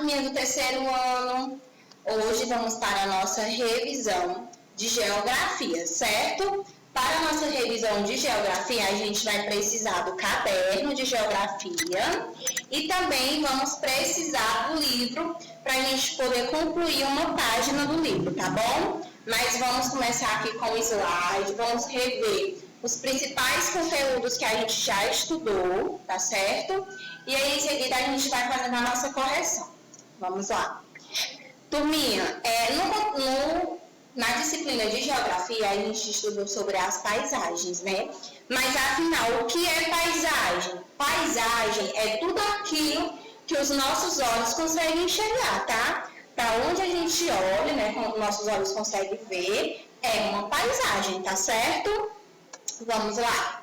turminha do terceiro ano, hoje vamos para a nossa revisão de geografia, certo? Para a nossa revisão de geografia, a gente vai precisar do caderno de geografia e também vamos precisar do livro para a gente poder concluir uma página do livro, tá bom? Mas vamos começar aqui com o slide, vamos rever os principais conteúdos que a gente já estudou, tá certo? E aí, em seguida, a gente vai fazendo a nossa correção. Vamos lá. Turminha, na disciplina de geografia, a gente estudou sobre as paisagens, né? Mas, afinal, o que é paisagem? Paisagem é tudo aquilo que os nossos olhos conseguem enxergar, tá? Para onde a gente olha, né, como nossos olhos conseguem ver, é uma paisagem, tá certo? Vamos lá.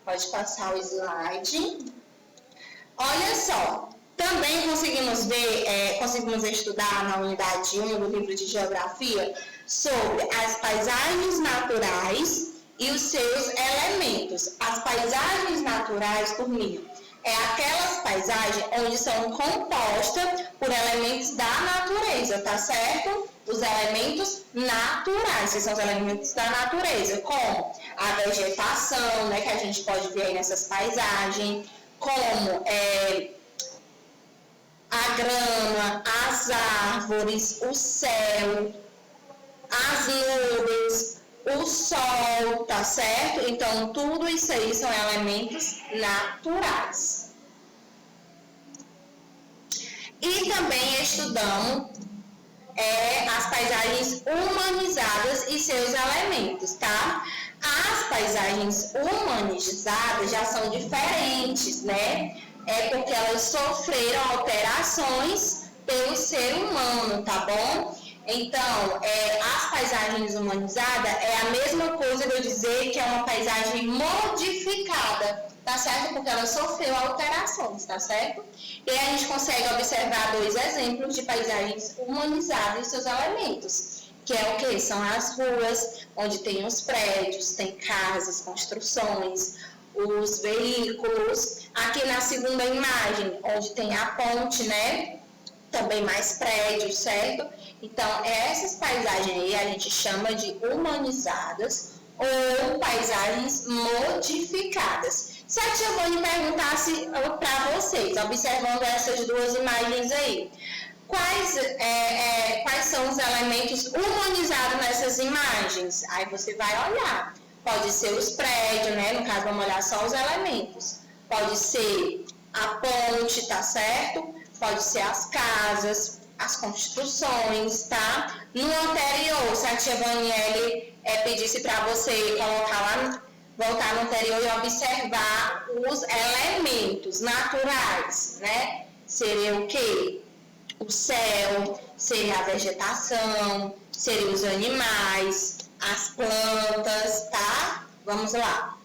Pode passar o slide. Olha só, também conseguimos ver, conseguimos estudar na unidade 1 do livro de geografia sobre as paisagens naturais e os seus elementos. As paisagens naturais, turminha, é aquelas paisagens onde são compostas por elementos da natureza, tá certo? Os elementos naturais, que são os elementos da natureza, como a vegetação, né, que a gente pode ver aí nessas paisagens, como a grama, as árvores, o céu, as nuvens, o sol, tá certo? Então, tudo isso aí são elementos naturais. E também estudamos as paisagens humanizadas e seus elementos, tá? As paisagens humanizadas já são diferentes, né? É porque elas sofreram alterações pelo ser humano, tá bom? Então, as paisagens humanizadas é a mesma coisa de eu dizer que é uma paisagem modificada, tá certo? Porque ela sofreu alterações, tá certo? E aí a gente consegue observar dois exemplos de paisagens humanizadas e seus elementos, que é o que? São as ruas, onde tem os prédios, tem casas, construções, os veículos. Aqui na segunda imagem, onde tem a ponte, né? Também mais prédios, certo? Então, essas paisagens aí a gente chama de humanizadas ou paisagens modificadas. Se a tia Vânia perguntasse para vocês, observando essas duas imagens aí, quais são os elementos humanizados nessas imagens? Aí você vai olhar. Pode ser os prédios, né? No caso, vamos olhar só os elementos. Pode ser a ponte, tá certo? Pode ser as casas, as construções, tá? No anterior, se a tia Vaniele pedisse para você colocar lá, voltar no anterior e observar os elementos naturais, né? Seria o quê? O céu, seria a vegetação, seriam os animais, as plantas, tá? Vamos lá.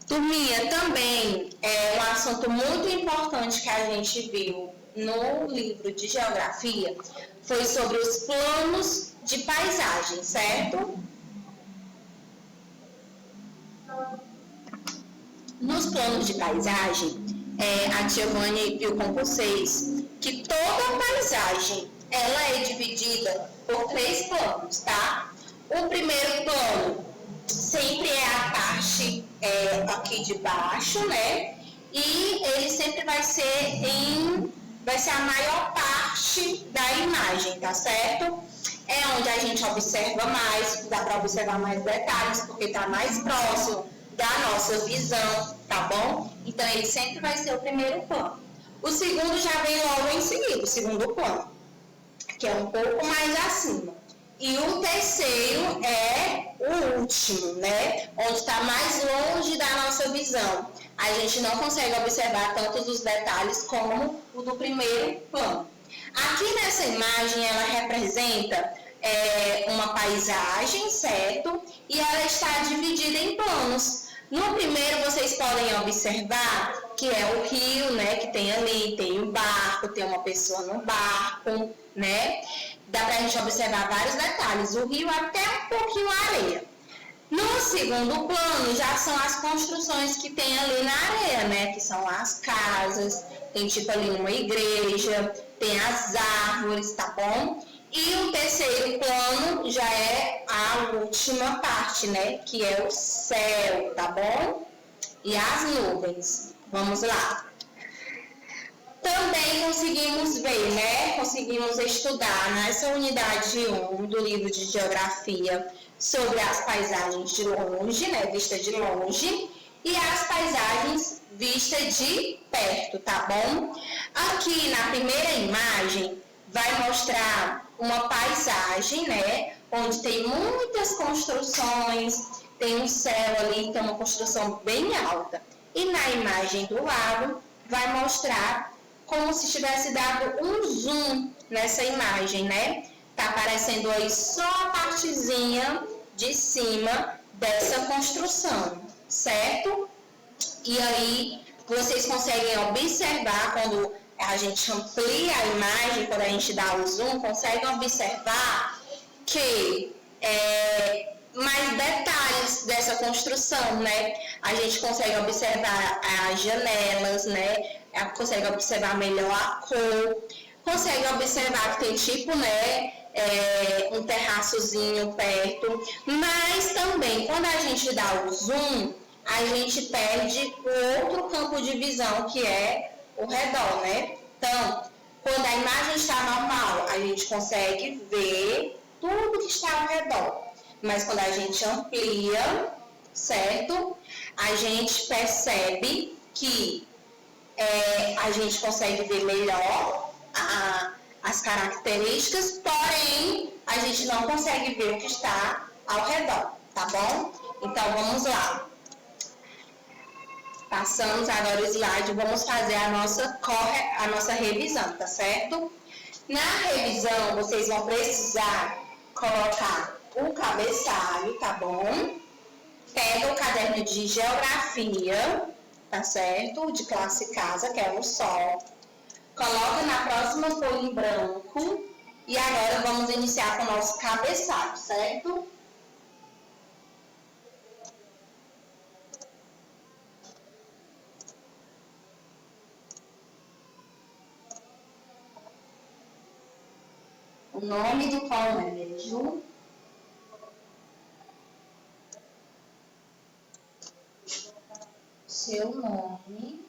Turminha, também um assunto muito importante que a gente viu no livro de geografia foi sobre os planos de paisagem, certo? Nos planos de paisagem, a tia Vânia viu com vocês que toda paisagem ela é dividida por 3 planos, tá? O primeiro plano sempre é a parte aqui de baixo, né? E ele sempre vai ser a maior parte da imagem, tá certo? É onde a gente observa mais, dá para observar mais detalhes, porque está mais próximo da nossa visão, tá bom? Então, ele sempre vai ser o primeiro plano. O segundo já vem logo em seguida, o segundo plano, que é um pouco mais acima. E o terceiro é o último, né? Onde está mais longe da nossa visão. A gente não consegue observar tantos os detalhes como o do primeiro plano. Aqui nessa imagem, ela representa uma paisagem, certo? E ela está dividida em planos. No primeiro, vocês podem observar que é o rio, né? Que tem ali, tem o barco, tem uma pessoa no barco, né? Dá pra gente observar vários detalhes. O rio até um pouquinho a areia. No segundo plano já são as construções que tem ali na areia, né? Que são as casas, tem tipo ali uma igreja, tem as árvores, tá bom? E o terceiro plano já é a última parte, né? Que é o céu, tá bom? E as nuvens. Vamos lá. Também conseguimos ver, né? Conseguimos estudar nessa unidade 1 do livro de Geografia sobre as paisagens de longe, né? Vista de longe, e as paisagens vista de perto, tá bom? Aqui na primeira imagem vai mostrar uma paisagem, né? Onde tem muitas construções, tem um céu ali, tem uma construção bem alta. E na imagem do lado vai mostrar como se tivesse dado um zoom nessa imagem, né? Tá aparecendo aí só a partezinha de cima dessa construção, certo? E aí vocês conseguem observar quando a gente amplia a imagem, quando a gente dá o zoom, conseguem observar que mais detalhes dessa construção, né? A gente consegue observar as janelas, né? Consegue observar melhor a cor, consegue observar que tem tipo, né? Um terraçozinho perto, mas também quando a gente dá o zoom, a gente perde o outro campo de visão que é o redor, né? Então, quando a imagem está normal, a gente consegue ver tudo que está ao redor. Mas quando a gente amplia, certo? A gente percebe que a gente consegue ver melhor as características, porém, a gente não consegue ver o que está ao redor, tá bom? Então, vamos lá. Passamos agora o slide, vamos fazer a nossa revisão, tá certo? Na revisão, vocês vão precisar colocar o cabeçalho, tá bom? Pega o caderno de geografia, tá certo? De classe casa, que é o sol. Coloca na próxima folha em branco. E agora vamos iniciar com o nosso cabeçalho, certo? O nome do colégio. Seu nome.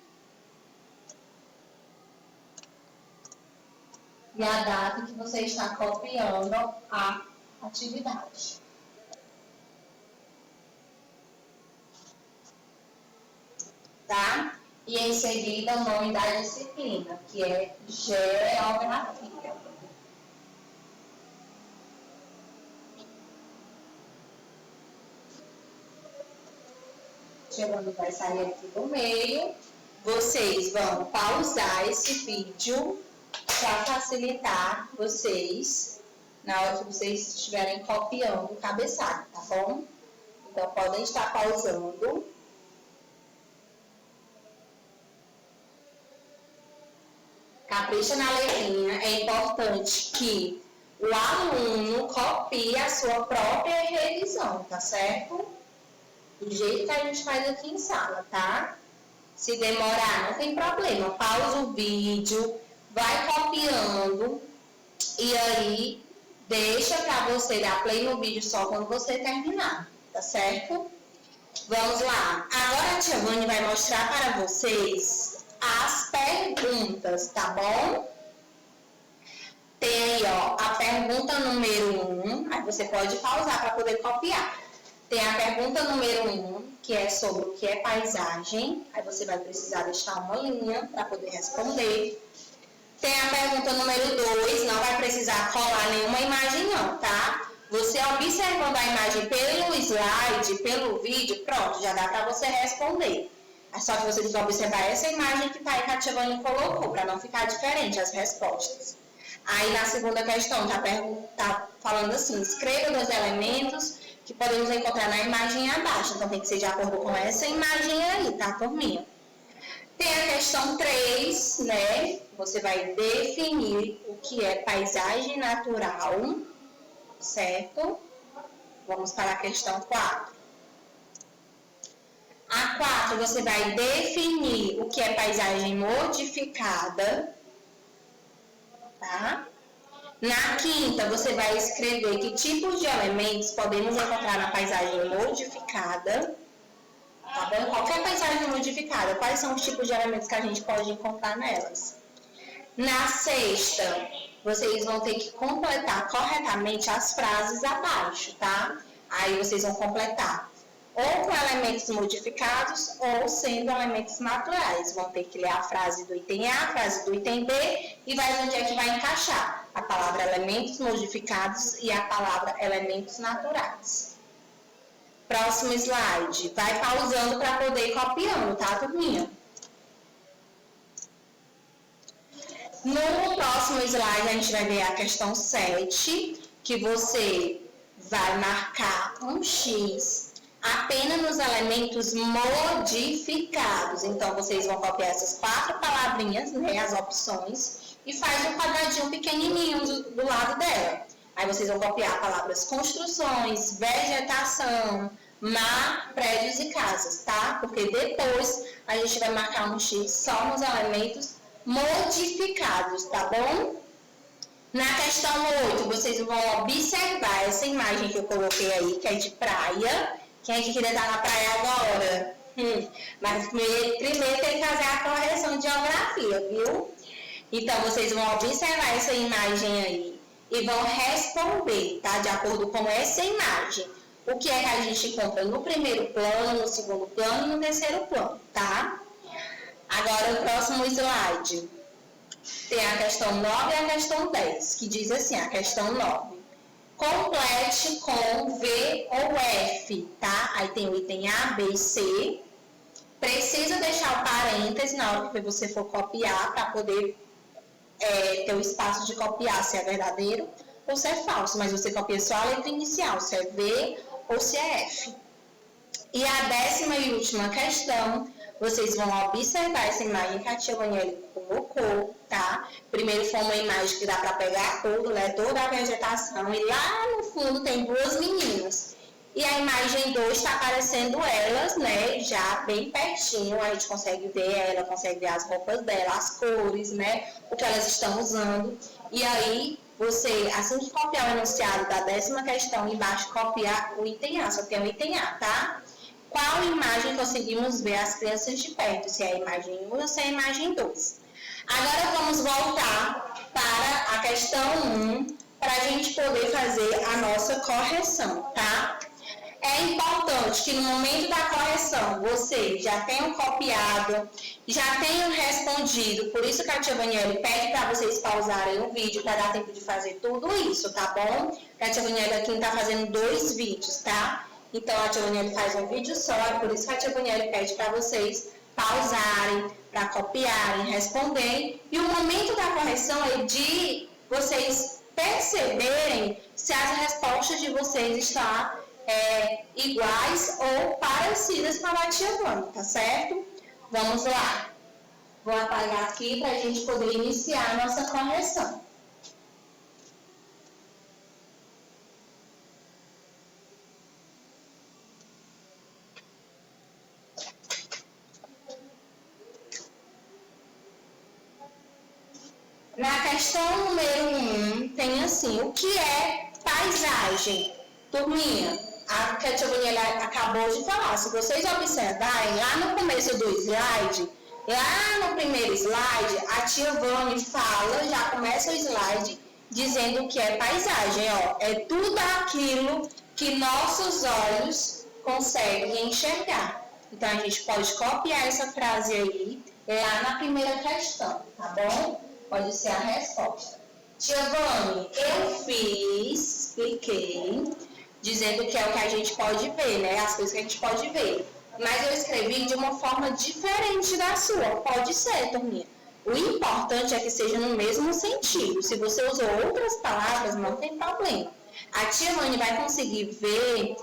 E a data que você está copiando a atividade. Tá? E em seguida o nome da disciplina, que é Geografia. Chegando, vai sair aqui do meio. Vocês vão pausar esse vídeo para facilitar vocês na hora que vocês estiverem copiando o cabeçalho, tá bom? Então, podem estar pausando. Capricha na letrinha. É importante que o aluno copie a sua própria revisão, tá certo? Do jeito que a gente faz aqui em sala, tá? Se demorar, não tem problema. Pausa o vídeo, vai copiando e aí deixa para você dar play no vídeo só quando você terminar, tá certo? Vamos lá. Agora a tia Vânia vai mostrar para vocês as perguntas, tá bom? Tem aí, ó, a pergunta número 1, aí você pode pausar para poder copiar. Tem a pergunta número 1, que é sobre o que é paisagem. Aí você vai precisar deixar uma linha para poder responder. Tem a pergunta número 2, não vai precisar colar nenhuma imagem não, tá? Você observando a imagem pelo slide, pelo vídeo, pronto, já dá para você responder. É só que você tem que observar essa imagem que tá aí que a tia Vânia colocou, para não ficar diferente as respostas. Aí na segunda questão, tá falando assim, escreva 2 elementos que podemos encontrar na imagem abaixo. Então, tem que ser de acordo com essa imagem aí, tá, turminha? Tem a questão 3, né? Você vai definir o que é paisagem natural, certo? Vamos para a questão 4. Na 4, você vai definir o que é paisagem modificada, tá? Na 5ª, você vai escrever que tipos de elementos podemos encontrar na paisagem modificada, tá bom? Qualquer paisagem modificada, quais são os tipos de elementos que a gente pode encontrar nelas? Na 6ª, vocês vão ter que completar corretamente as frases abaixo, tá? Aí vocês vão completar ou com elementos modificados ou sendo elementos naturais. Vão ter que ler a frase do item A, a frase do item B e vai ver onde é que vai encaixar a palavra elementos modificados e a palavra elementos naturais. Próximo slide. Vai pausando para poder ir copiando, tá, turminha? No próximo slide, a gente vai ver a questão 7, que você vai marcar um X apenas nos elementos modificados. Então, vocês vão copiar essas 4 palavrinhas, né, as opções, e faz um quadradinho pequenininho do lado dela. Aí vocês vão copiar palavras construções, vegetação, mar, prédios e casas, tá? Porque depois a gente vai marcar um X só nos elementos modificados, tá bom? Na questão 8, vocês vão observar essa imagem que eu coloquei aí, que é de praia. Quem é que queria estar na praia agora? Mas primeiro tem que fazer a correção de geografia, viu? Então, vocês vão observar essa imagem aí e vão responder, tá? De acordo com essa imagem. O que é que a gente encontra no primeiro plano, no segundo plano e no terceiro plano, tá? Agora, o próximo slide. Tem a questão 9 e a questão 10, que diz assim, a questão 9. Complete com V ou F, tá? Aí tem o item A, B e C. Precisa deixar o parêntese na hora que você for copiar, para poder ter o espaço de copiar se é verdadeiro ou se é falso. Mas você copia só a letra inicial, se é V ou se é F. E a 10ª e última questão, vocês vão observar essa imagem que a tia Vaniele colocou, tá? Primeiro foi uma imagem que dá para pegar tudo, né? Toda a vegetação. E lá no fundo tem 2 meninas. E a imagem 2 está aparecendo elas, né? Já bem pertinho, a gente consegue ver ela, consegue ver as roupas dela, as cores, né? O que elas estão usando. E aí, você, assim que copiar o enunciado da 10ª questão, embaixo copiar o item A, só tem o item A, tá? Qual imagem conseguimos ver as crianças de perto? Se é a imagem 1 ou se é a imagem 2. Agora vamos voltar para a questão 1, para a gente poder fazer a nossa correção, tá? É importante que no momento da correção vocês já tenham copiado, já tenham respondido, por isso que a tia Vaniele pede para vocês pausarem o vídeo para dar tempo de fazer tudo isso, tá bom? A tia Vaniele aqui está fazendo 2 vídeos, tá? Então, a tia Vaniele faz um vídeo só, é por isso que a tia Vaniele pede para vocês pausarem, para copiarem, responderem. E o momento da correção é de vocês perceberem se as respostas de vocês estão iguais ou parecidas com a da tia Vânia, tá certo? Vamos lá. Vou apagar aqui para a gente poder iniciar a nossa correção. Na questão número 1, tem assim, o que é paisagem? Turminha, a tia Vaniele acabou de falar, se vocês observarem, lá no começo do slide, lá no primeiro slide, a tia Vani fala, já começa o slide, dizendo o que é paisagem, ó, é tudo aquilo que nossos olhos conseguem enxergar. Então, a gente pode copiar essa frase aí, lá na primeira questão, tá bom? Pode ser a resposta. Tia Vani, eu fiz, expliquei, dizendo que é o que a gente pode ver, né? As coisas que a gente pode ver. Mas eu escrevi de uma forma diferente da sua. Pode ser, turminha. O importante é que seja no mesmo sentido. Se você usou outras palavras, não tem problema. A tia Vani vai conseguir ver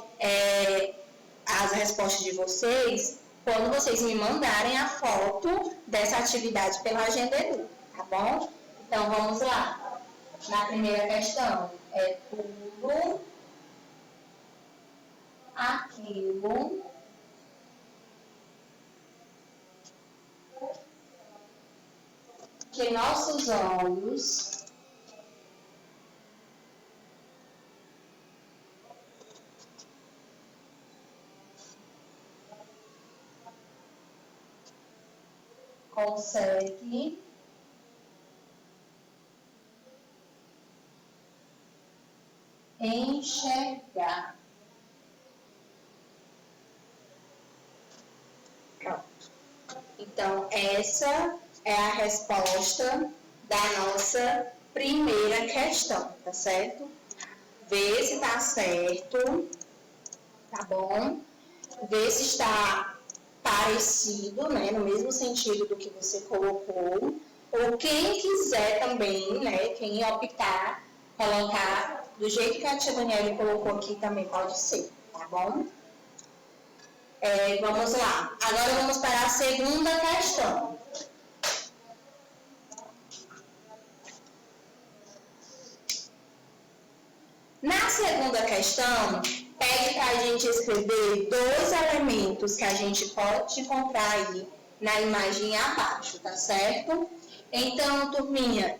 as respostas de vocês quando vocês me mandarem a foto dessa atividade pela Agenda Edu. Tá bom? Então, vamos lá. Na primeira questão, é tudo aquilo que nossos olhos conseguem enxergar. Pronto. Então, essa é a resposta da nossa primeira questão, tá certo? Vê se tá certo, tá bom? Vê se está parecido, né, no mesmo sentido do que você colocou. Ou quem quiser também, né, quem optar, colocar do jeito que a tia Daniela colocou aqui também pode ser, tá bom? Vamos lá. Agora vamos para a segunda questão. Na segunda questão, pede para a gente escrever 2 elementos que a gente pode encontrar aí na imagem abaixo, tá certo? Então, turminha,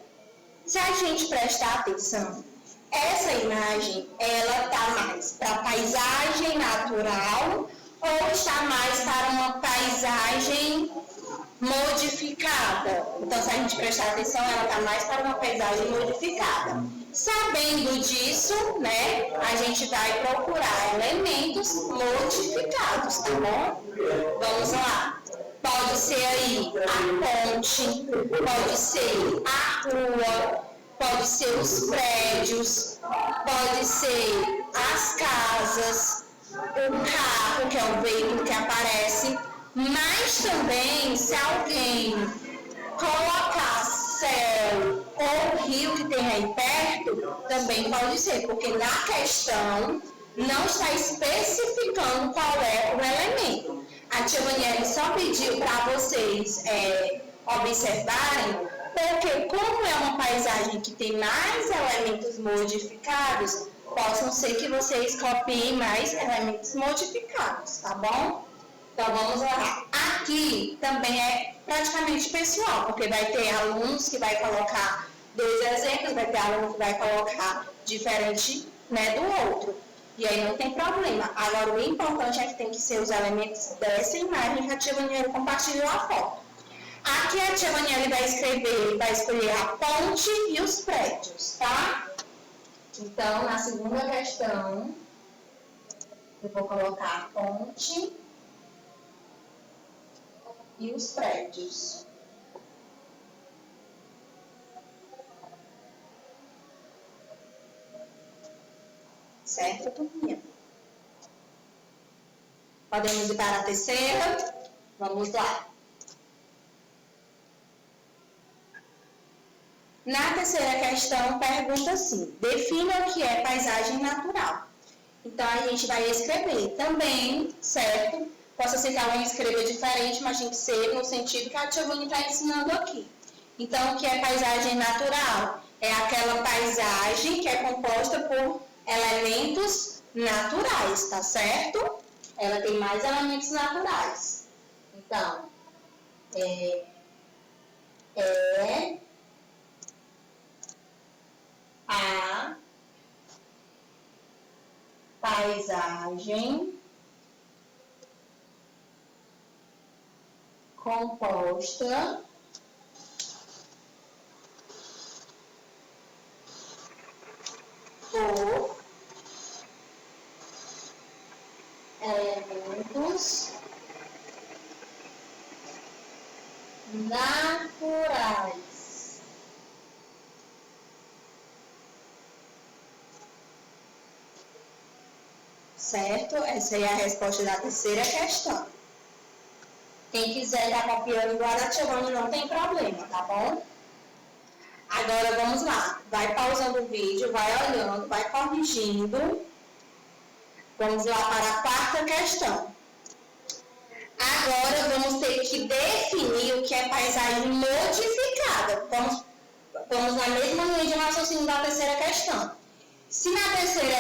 se a gente prestar atenção, essa imagem, ela tá mais para paisagem natural ou está mais para uma paisagem modificada? Então, se a gente prestar atenção, ela está mais para uma paisagem modificada. Sabendo disso, né, a gente vai procurar elementos modificados, tá bom? Vamos lá. Pode ser aí a ponte, pode ser a rua, pode ser os prédios, pode ser as casas, o carro, que é o veículo que aparece, mas também se alguém colocar céu ou rio que tem aí perto, também pode ser, porque na questão não está especificando qual é o elemento. A tia Daniela só pediu para vocês observarem, porque como é uma paisagem que tem mais elementos modificados, possam ser que vocês copiem mais elementos modificados, tá bom? Então vamos lá. Aqui também é praticamente pessoal, porque vai ter alunos que vai colocar 2 exemplos, vai ter aluno que vai colocar diferente, né, do outro. E aí não tem problema. Agora o importante é que tem que ser os elementos dessa imagem que a tia Daniela compartilhou a foto. Aqui a tia Daniela vai escolher a ponte e os prédios, tá? Então, na segunda questão, eu vou colocar a ponte e os prédios. Certo, turminha? Podemos ir para a terceira? Vamos lá. Na terceira questão, pergunta assim: defina o que é paisagem natural. Então, a gente vai escrever também, certo? Possa ser que alguém escreva diferente, mas tem que ser no sentido que a tia Vânia está ensinando aqui. Então, o que é paisagem natural? É aquela paisagem que é composta por elementos naturais, tá certo? Ela tem mais elementos naturais. Então, a paisagem composta por elementos naturais. Certo? Essa é a resposta da terceira questão. Quem quiser estar copiando igual a tia Vânia, não tem problema, tá bom? Agora vamos lá. Vai pausando o vídeo, vai olhando, vai corrigindo. Vamos lá para a quarta questão. Agora vamos ter que definir o que é paisagem modificada. Vamos na mesma linha de raciocínio da terceira questão. Se na terceira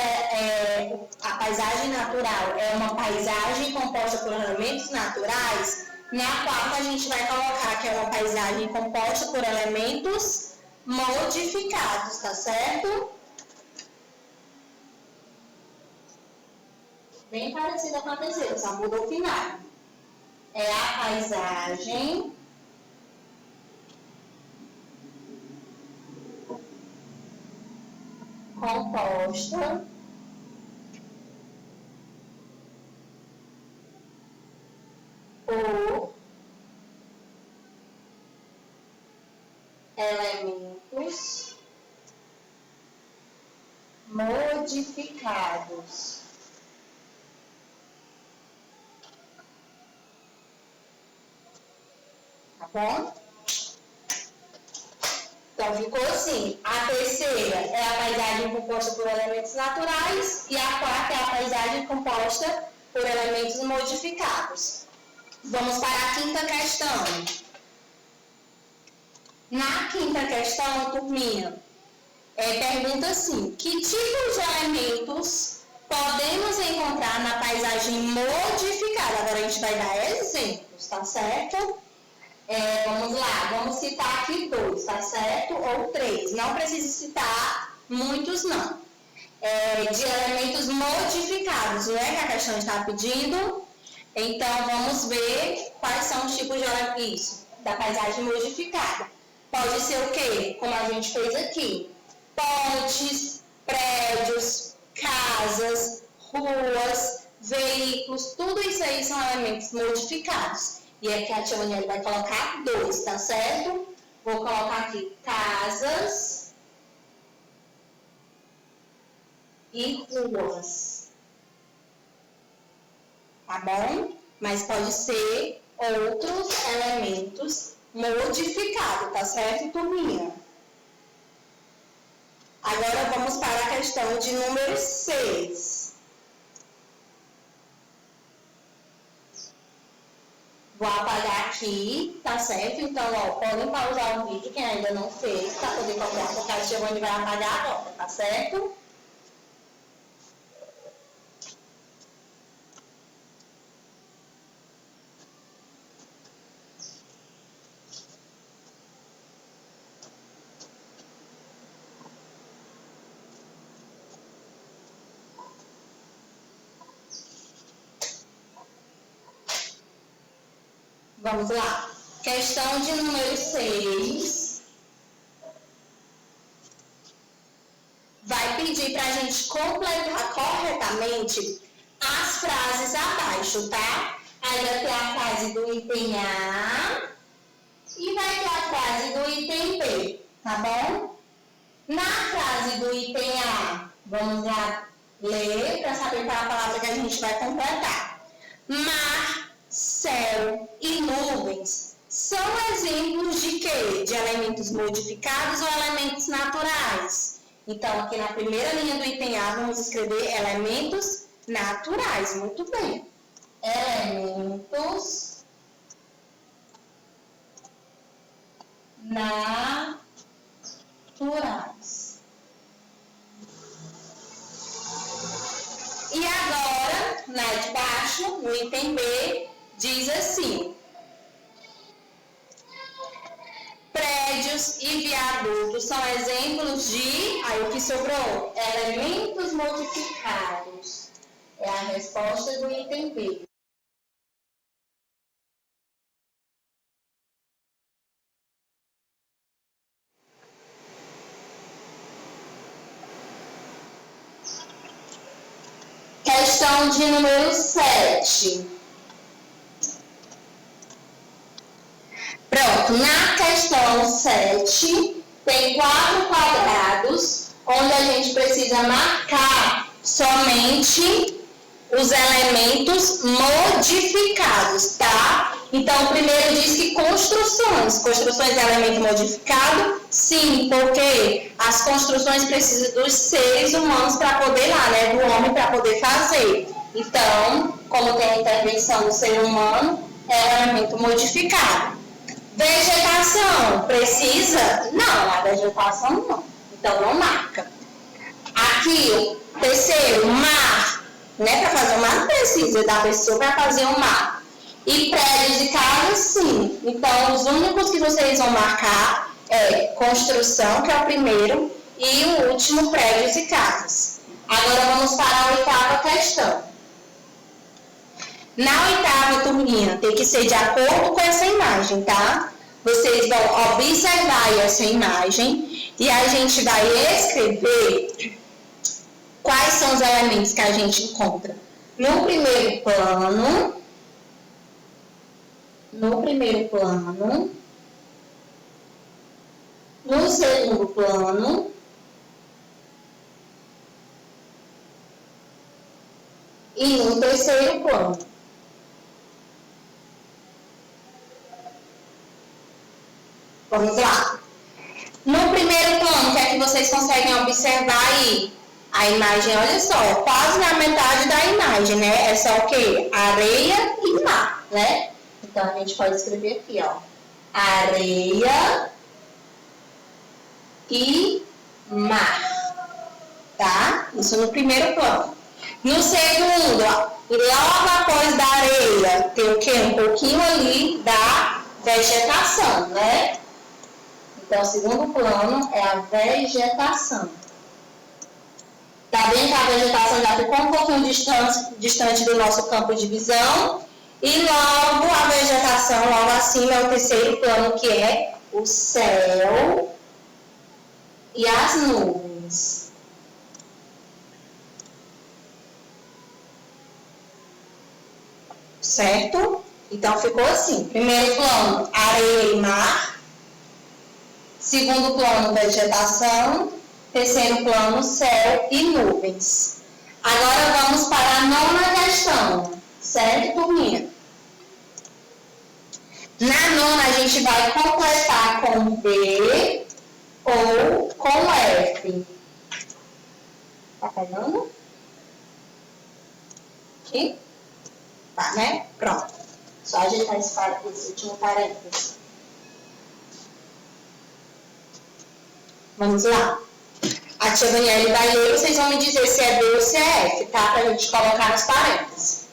a paisagem natural é uma paisagem composta por elementos naturais, Na quarta, a gente vai colocar que é uma paisagem composta por elementos modificados, tá certo? Bem parecida com a terceira, só muda o final. É a paisagem composta por elementos modificados. Tá bom? Então, ficou assim. A terceira é a paisagem composta por elementos naturais e a quarta é a paisagem composta por elementos modificados. Vamos para a quinta questão. Na quinta questão, turminha, pergunta assim: que tipos de elementos podemos encontrar na paisagem modificada? Agora a gente vai dar exemplos, tá certo? Vamos lá, vamos citar aqui 2, tá certo? Ou 3, não precisa citar muitos não. De elementos modificados, não é que a questão está pedindo? Então, vamos ver quais são os tipos de elementos da paisagem modificada. Pode ser o quê? Como a gente fez aqui. Pontes, prédios, casas, ruas, veículos, tudo isso aí são elementos modificados. E aqui a tia Maniela vai colocar 2, tá certo? Vou colocar aqui casas e ruas. Tá bom? Mas pode ser outros elementos modificados, tá certo, turminha? Agora vamos para a questão de número 6. Vou apagar aqui, tá certo? Então, ó, podem pausar o vídeo, quem ainda não fez, para poder copiar, porque a Giovanni vai apagar agora, tá certo? Vamos lá. Questão de número 6. Vai pedir para a gente completar corretamente as frases abaixo, tá? Aí vai ter a frase do item A e vai ter a frase do item B, tá bom? Na frase do item A, vamos lá ler para saber qual é a palavra que a gente vai completar. Mar, céu e nuvens são exemplos de quê? De elementos modificados ou elementos naturais? Então, aqui na primeira linha do item A, vamos escrever elementos naturais. Muito bem. Elementos naturais. E agora, lá de baixo, no item B, diz assim: prédios e viadutos são exemplos de, aí o que sobrou? Elementos modificados. É a resposta do item B. Questão de número 7. Pronto, na questão 7, tem 4 quadrados, onde a gente precisa marcar somente os elementos modificados, tá? Então, o primeiro diz que construções. Construções é elemento modificado? Sim, porque as construções precisam dos seres humanos para poder lá, né? Do homem para poder fazer. Então, como tem a intervenção do ser humano, é elemento modificado. Vegetação, precisa? Não, a vegetação não. Então, não marca. Aqui, terceiro, mar. Né? Para fazer o mar não precisa da pessoa para fazer o mar. E prédios e casas, sim. Então, os únicos que vocês vão marcar é construção, que é o primeiro, e o último, prédios e casas. Agora, vamos para a oitava questão. Na oitava, turminha, tem que ser de acordo com essa imagem, tá? Vocês vão observar essa imagem e a gente vai escrever quais são os elementos que a gente encontra no primeiro plano, no segundo plano e no terceiro plano. Vamos lá. No primeiro plano, o que é que vocês conseguem observar aí? A imagem, olha só, quase na metade da imagem, né? É só o quê? Areia e mar, né? Então, a gente pode escrever aqui, ó. Areia e mar, tá? Isso no primeiro plano. No segundo, ó, logo após da areia, tem o quê? Um pouquinho ali da vegetação, né? Então, o segundo plano é a vegetação. Tá vendo que a vegetação já ficou um pouquinho distante do nosso campo de visão? E logo a vegetação, logo acima, é o terceiro plano, que é o céu e as nuvens. Certo? Então, ficou assim. Primeiro plano, areia e mar. Segundo plano, vegetação. Terceiro plano, céu e nuvens. Agora vamos para a nona questão. Certo, turminha? Na nona, a gente vai completar com B ou com F. Tá pegando? Aqui? Tá, né? Pronto. Só ajeitar esse último parênteses. Vamos lá. A tia Daniela vai ler, vocês vão me dizer se é B ou se é F, tá? Pra gente colocar nos parênteses.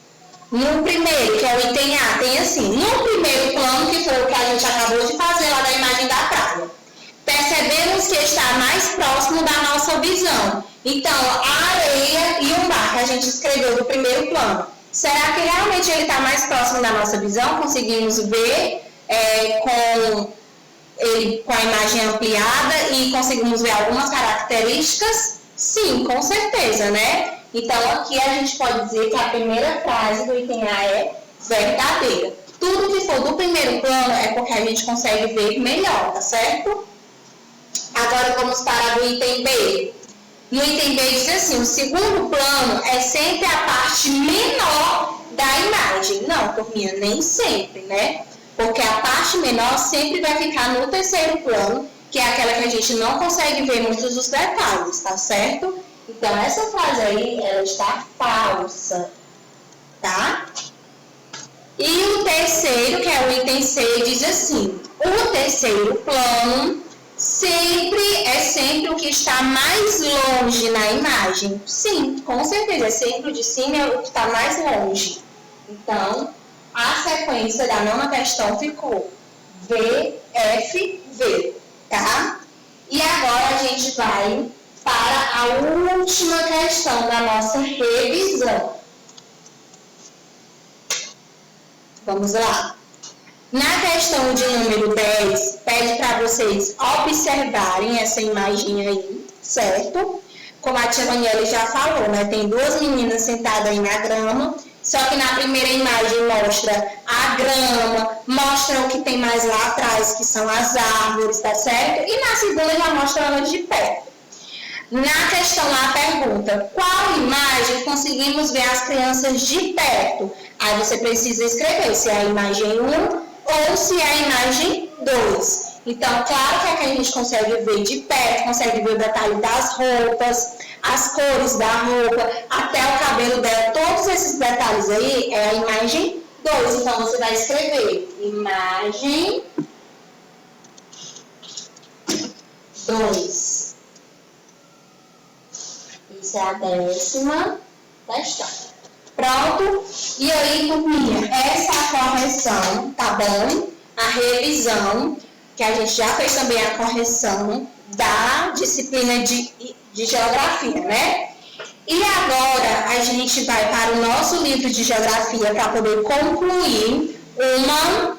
No primeiro, que é o item A, tem assim, no primeiro plano, que foi o que a gente acabou de fazer lá da imagem da praia, percebemos que está mais próximo da nossa visão. Então, a areia e o mar que a gente escreveu do primeiro plano. Será que realmente ele está mais próximo da nossa visão? Conseguimos ver com a imagem ampliada e conseguimos ver algumas características? Sim, com certeza, né? Então, aqui a gente pode dizer que a primeira frase do item A é verdadeira. Tudo que for do primeiro plano é porque a gente consegue ver melhor, tá certo? Agora vamos para o item B. No item B diz assim, o segundo plano é sempre a parte menor da imagem. Não, turminha, nem sempre, né? Porque a parte menor sempre vai ficar no terceiro plano, que é aquela que a gente não consegue ver muitos dos detalhes, tá certo? Então, essa frase aí, ela está falsa, tá? E o terceiro, que é o item C, diz assim, o terceiro plano é sempre o que está mais longe na imagem. Sim, com certeza, é sempre o de cima é o que está mais longe. Então, a sequência da nona questão ficou V, F, V, tá? E agora a gente vai para a última questão da nossa revisão. Vamos lá. Na questão de número 10, pede para vocês observarem essa imagem aí, certo? Como a tia Daniela já falou, né? Tem duas meninas sentadas aí na grama, só que na primeira imagem mostra a grama, mostra o que tem mais lá atrás, que são as árvores, tá certo? E na segunda já mostra elas de perto. Na questão lá pergunta, qual imagem conseguimos ver as crianças de perto? Aí você precisa escrever se é a imagem 1 ou se é a imagem 2. Então, claro que aqui a gente consegue ver de perto, consegue ver o detalhe das roupas, as cores da roupa, até o cabelo dela, todos esses detalhes aí é a imagem 2. Então, você vai escrever imagem 2. Isso é a 10ª questão. Pronto? E aí, turminha, essa é a correção, tá bom? A revisão, que a gente já fez também a correção da disciplina de geografia, né? E agora a gente vai para o nosso livro de geografia para poder concluir uma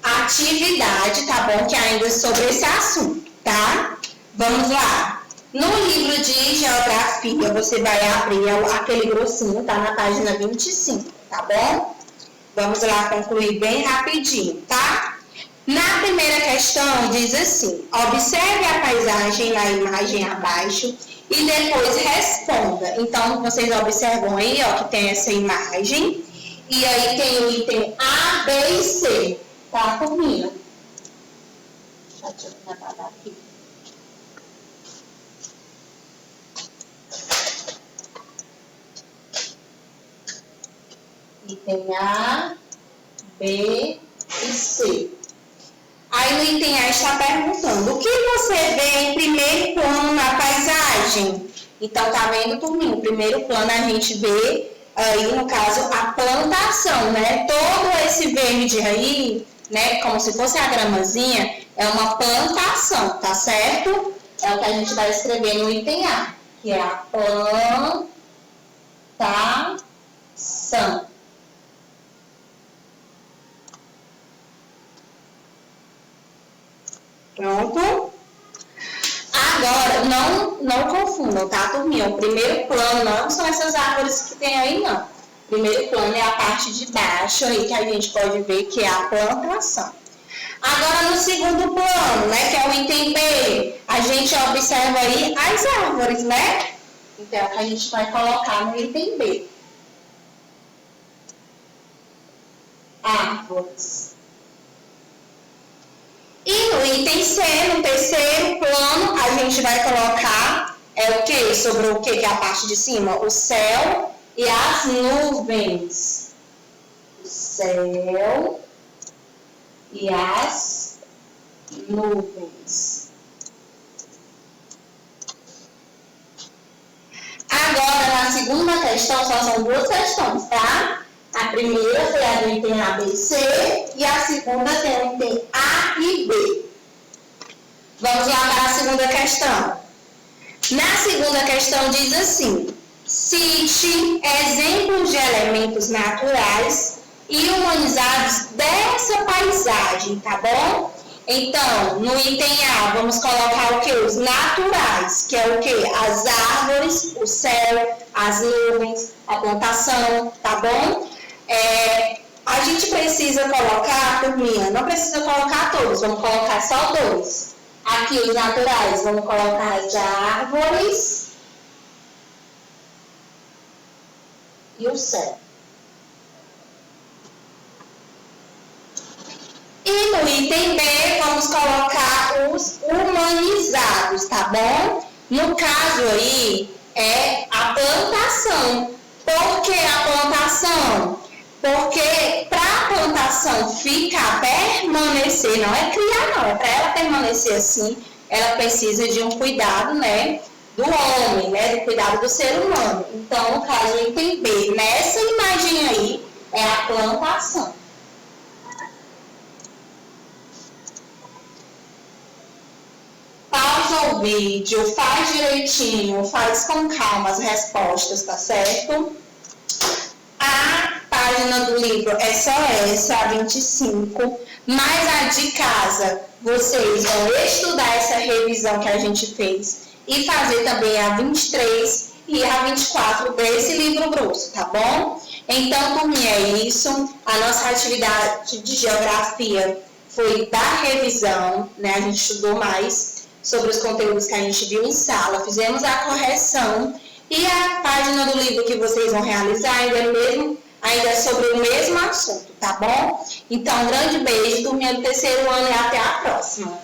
atividade, tá bom? Que ainda é sobre esse assunto, tá? Vamos lá. No livro de geografia, você vai abrir aquele grossinho, tá? Na página 25, tá bom? Vamos lá concluir bem rapidinho, tá? Na primeira questão, diz assim: observe a paisagem na imagem abaixo e depois responda. Então, vocês observam aí, ó, que tem essa imagem. E aí tem o item A, B e C. Tá, turminha? Deixa eu levantar aqui. Item A, B e C. Aí no item A está perguntando: o que você vê em primeiro plano na paisagem? Então, tá vendo, turminha? No primeiro plano a gente vê aí, no caso, a plantação, né? Todo esse verde aí, né? Como se fosse a gramazinha, é uma plantação, tá certo? É o que a gente vai escrever no item A, que é a plantação. Pronto? Agora, não confundam, tá, turminha? O primeiro plano não são essas árvores que tem aí, não. O primeiro plano é a parte de baixo aí, que a gente pode ver que é a plantação. Agora, no segundo plano, né, que é o item B, a gente observa aí as árvores, né? Então, é o que a gente vai colocar no item B. Árvores. E no item C, no terceiro plano, a gente vai colocar o que? Sobre o que? Que é a parte de cima? O céu e as nuvens. O céu e as nuvens. Agora, na segunda questão, só são duas questões, tá? A primeira foi a do item A, B e C, e a segunda tem o item A e B. Vamos lá para a segunda questão. Na segunda questão diz assim: cite exemplos de elementos naturais e humanizados dessa paisagem, tá bom? Então, no item A, vamos colocar o que? Os naturais, que é o que? As árvores, o céu, as nuvens, a plantação, tá bom? A gente precisa colocar, turminha, não precisa colocar todos, vamos colocar só dois. Aqui os naturais, vamos colocar as árvores e o céu. E no item B, vamos colocar os humanizados, tá bom? No caso aí, é a plantação. Por que a plantação? Porque para a plantação ficar, permanecer, não é criar não, é para ela permanecer assim, ela precisa de um cuidado, né, do homem, né, do cuidado do ser humano. Então, no caso, o item B, nessa imagem aí, é a plantação. Pausa o vídeo, faz direitinho, faz com calma as respostas, tá certo? A página do livro é só essa, a 25, mas a de casa, vocês vão estudar essa revisão que a gente fez e fazer também a 23 e a 24 desse livro grosso, tá bom? Então, turminha, é isso. A nossa atividade de geografia foi da revisão, né? A gente estudou mais sobre os conteúdos que a gente viu em sala, fizemos a correção e a página do livro que vocês vão realizar ainda é sobre o mesmo assunto, tá bom? Então, um grande beijo, turminha do terceiro ano e até a próxima.